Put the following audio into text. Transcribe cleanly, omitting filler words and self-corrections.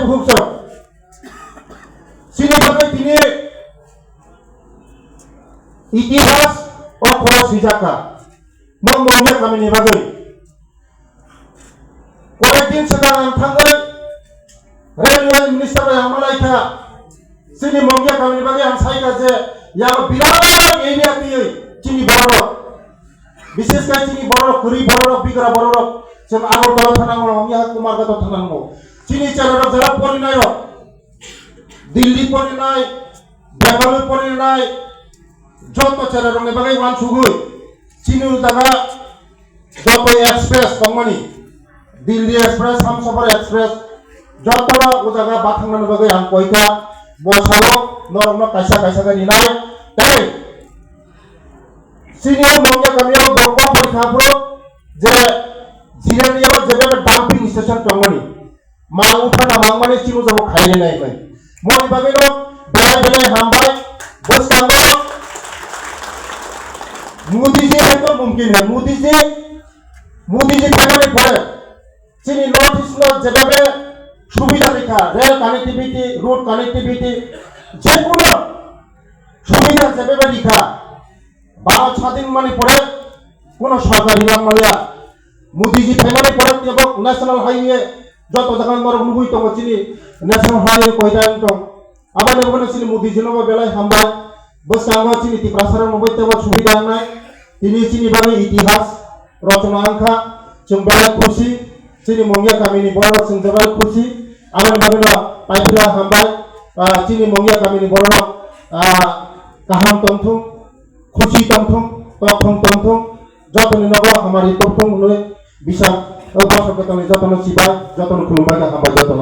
buhukso sini bagai tini itihas okoro sijaka mongmonya kami ni bagai kolakin sekarang tanggal railway minister yang malaika sini mongya kami ni bagai yang saya je yang bilang area tiye sini baru বিশেষ করে চিনি বড় কুড়ি বড় বিগড়া বড় সব আগরতলা থানা মঙ্গিয়া কুমারঘাট থানা চিনি চারক যারা পরিণয় দিল্লি পরিণয় বেঙ্গালুরু পরিণয় যত চারক বাগাই ওয়ান সুগুই চিনি জায়গা যত express company Delhi express Humsafar express যতটা ও জায়গা বাথাংনানো বাগাই আং কয়টা বসালো নরম কাইসা কাইসা গানি নাই তাই Senior mongya kami yang dokter perikapro, jadi jiran dia jadi dumping station tongani, mang upan mang mana sih musuh kaya naik naik. Mau dibagi belai hambai, bos kamu, Modi ji itu mungkin ya, Modi ji kami boleh. Sini North East lo jadi সুবিধা লেখা, rail connectivity, road connectivity, যেকোনো সুবিধা যেভাবে লেখা। ভারত স্বাধীন মানে পরে কোন সরকারি নাম মালিয়া মোদিজি ফেমানে পরে এবং ন্যাশনাল হাইওয়ে যত জায়গা নরম নুই তো চিনি ন্যাশনাল হাইওয়ে কয়টা তো আবার নেবনে চিনি মোদিজি নব বেলায় হামবা বস কাঙ্গা চিনি তি প্রসার নবইতে সুবিধা নাই তিনি চিনি বাগে ইতিহাস রচনা আঙ্কা जों বেলা খুশি চিনি মঙ্গিয়া কামিনি বড় जों জবাই খুশি আমার ভাবে না পাইলা হামবা চিনি মঙ্গিয়া কামিনি বড় কাহাম তন্থু খুশি তন্থং তখন তন্থং যতন নব আমার এই তন্থং হলে বিশাল অবসর যতন চিবাই যতন খুলবাই হামবাই যতন